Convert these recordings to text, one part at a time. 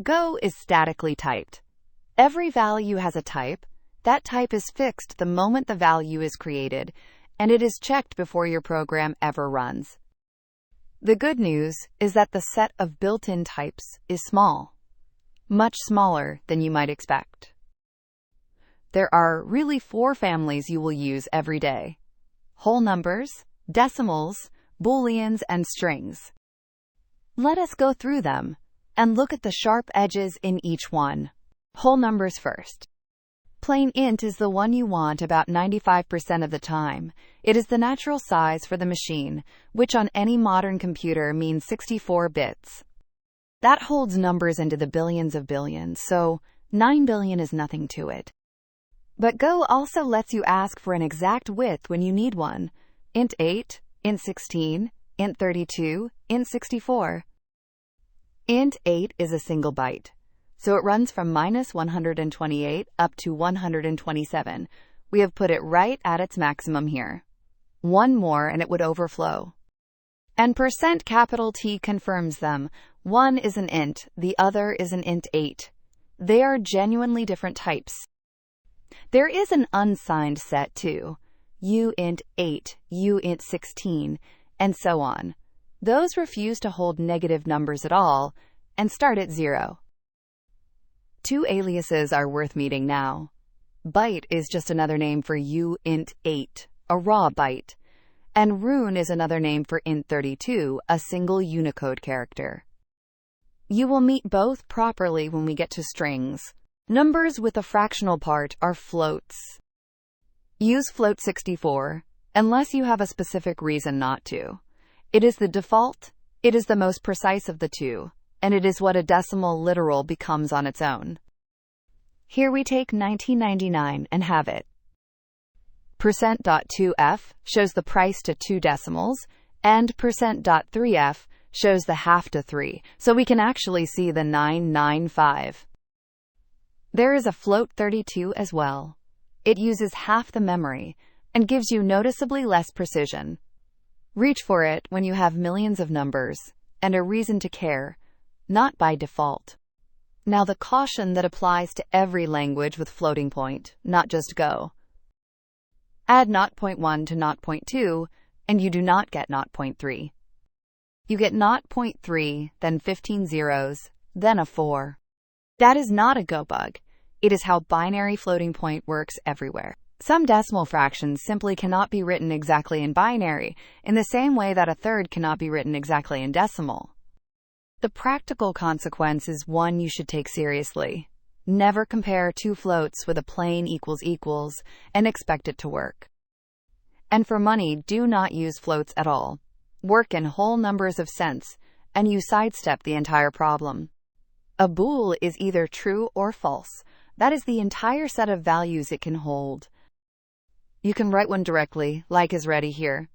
Go is statically typed. Every value has a type. That type is fixed the moment the value is created, and it is checked before your program ever runs. The good news is that the set of built-in types is small, much smaller than you might expect. There are really 4 families you will use every day: whole numbers, decimals, booleans, and strings. Let us go through them and look at the sharp edges in each one. Whole numbers first. Plain int is the one you want about 95% of the time. It is the natural size for the machine, which on any modern computer means 64 bits. That holds numbers into the billions of billions, so 9 billion is nothing to it. But Go also lets you ask for an exact width when you need one. int 8, int 16, int 32, int 64. Int 8 is a single byte, so it runs from -128 up to 127. We have put it right at its maximum here. One more and it would overflow. And %T confirms them. One is an int, the other is an int 8. They are genuinely different types. There is an unsigned set too. uint 8, uint 16, and so on. Those refuse to hold negative numbers at all and start at 0. 2 aliases are worth meeting now. Byte is just another name for uint 8, a raw byte, and rune is another name for int 32, a single Unicode character. You will meet both properly when we get to strings. Numbers with a fractional part are floats. Use float 64, unless you have a specific reason not to. It is the default, it is the most precise of the two, and it is what a decimal literal becomes on its own. Here we take 1999 and have it. %.2f shows the price to 2 decimals, and %.3f shows the half to 3, so we can actually see the 995. There is a float 32 as well. It uses half the memory and gives you noticeably less precision. Reach for it when you have millions of numbers and a reason to care, not by default. Now the caution that applies to every language with floating point, not just Go. Add 0.1 to 0.2, and you do not get 0.3. You get 0.3, then 15 zeros, then a 4. That is not a Go bug. It is how binary floating point works everywhere. Some decimal fractions simply cannot be written exactly in binary, in the same way that a third cannot be written exactly in decimal. The practical consequence is one you should take seriously. Never compare 2 floats with a plain equals and expect it to work. And for money, do not use floats at all. Work in whole numbers of cents, and you sidestep the entire problem. A bool is either true or false. That is the entire set of values it can hold. You can write one directly, like is ready here.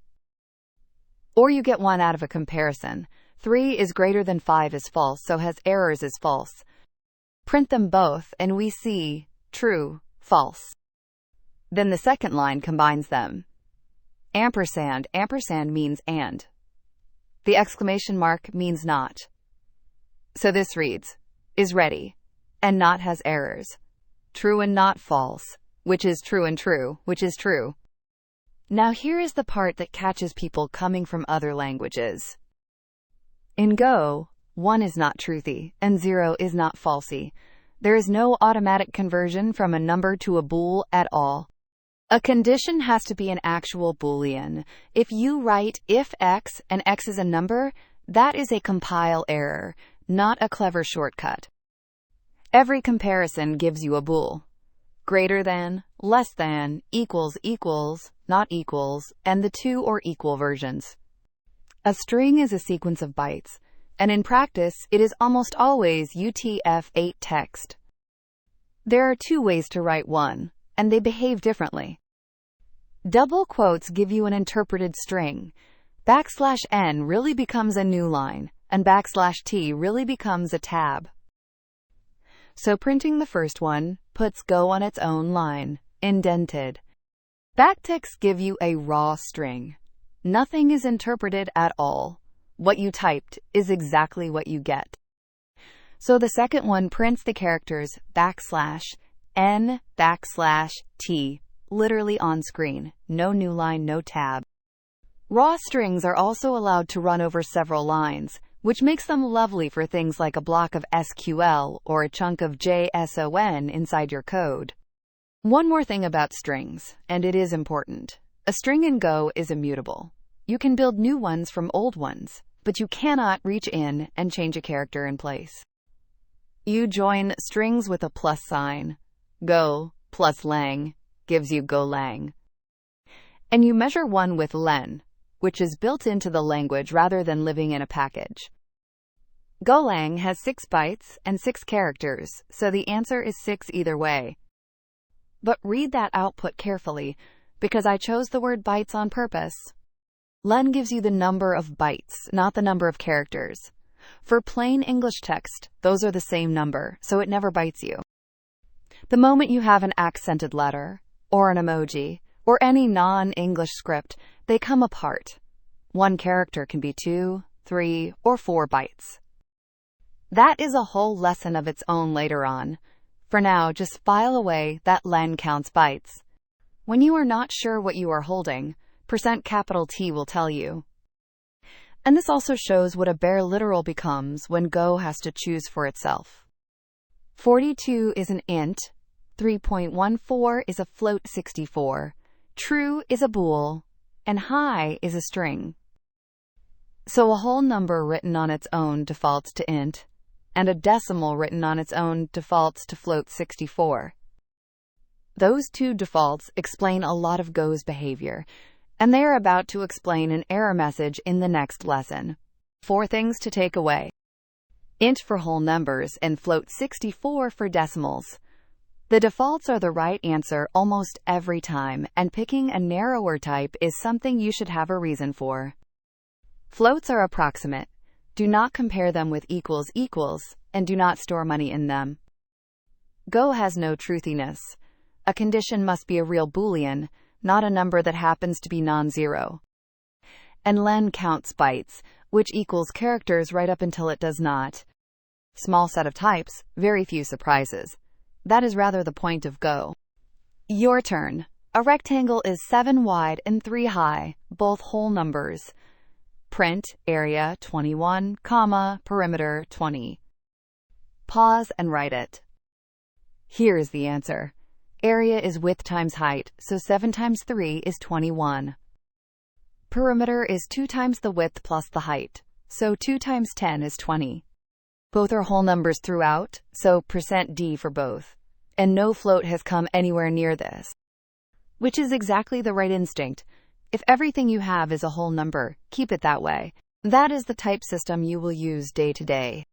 Or you get one out of a comparison. 3 is greater than 5 is false, so has errors is false. Print them both, and we see true, false. Then the second line combines them. Ampersand means and. The exclamation mark means not. So this reads, is ready, and not has errors. True and not false, which is true and true, which is true. Now here is the part that catches people coming from other languages. In Go, 1 is not truthy, and 0 is not falsy. There is no automatic conversion from a number to a bool at all. A condition has to be an actual Boolean. If you write if x and x is a number, that is a compile error, not a clever shortcut. Every comparison gives you a bool. Greater than, less than, equals, not equals, and the 2 or equal versions. A string is a sequence of bytes, and in practice, it is almost always UTF-8 text. There are 2 ways to write one, and they behave differently. Double quotes give you an interpreted string. \n really becomes a new line, and \t really becomes a tab. So printing the first one puts Go on its own line, indented. Backticks give you a raw string. Nothing is interpreted at all. What you typed is exactly what you get. So the second one prints the characters \n\t literally on screen. No new line, no tab. Raw strings are also allowed to run over several lines, which makes them lovely for things like a block of SQL or a chunk of JSON inside your code. One more thing about strings, and it is important. A string in Go is immutable. You can build new ones from old ones, but you cannot reach in and change a character in place. You join strings with a plus sign. Go plus lang gives you Golang. And you measure one with len, which is built into the language rather than living in a package. Golang has 6 bytes and 6 characters, so the answer is 6 either way. But read that output carefully, because I chose the word bytes on purpose. Len gives you the number of bytes, not the number of characters. For plain English text, those are the same number, so it never bites you. The moment you have an accented letter, or an emoji, or any non-English script, they come apart. One character can be 2, 3, or 4 bytes. That is a whole lesson of its own later on. For now, just file away that len counts bytes. When you are not sure what you are holding, %T will tell you. And this also shows what a bare literal becomes when Go has to choose for itself. 42 is an int, 3.14 is a float 64, true is a bool, and high is a string. So a whole number written on its own defaults to int, and a decimal written on its own defaults to float 64. Those two defaults explain a lot of Go's behavior, and they are about to explain an error message in the next lesson. 4 things to take away. Int for whole numbers and float 64 for decimals. The defaults are the right answer almost every time, and picking a narrower type is something you should have a reason for. Floats are approximate. Do not compare them with equals, and do not store money in them. Go has no truthiness. A condition must be a real Boolean, not a number that happens to be non-zero. And len counts bytes, which equals characters right up until it does not. Small set of types, very few surprises. That is rather the point of Go. Your turn. A rectangle is 7 wide and 3 high, both whole numbers. Print area 21, perimeter 20. Pause and write it. Here is the answer. Area is width times height, so 7 times 3 is 21. Perimeter is 2 times the width plus the height, so 2 times 10 is 20. Both are whole numbers throughout, so %D for both. And no float has come anywhere near this. Which is exactly the right instinct. If everything you have is a whole number, keep it that way. That is the type system you will use day to day.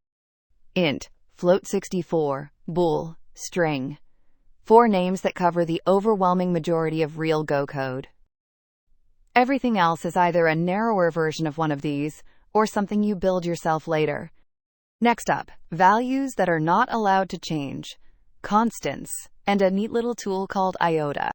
Int, float 64, bool, string. 4 names that cover the overwhelming majority of real Go code. Everything else is either a narrower version of one of these, or something you build yourself later. Next up, values that are not allowed to change, constants, and a neat little tool called iota.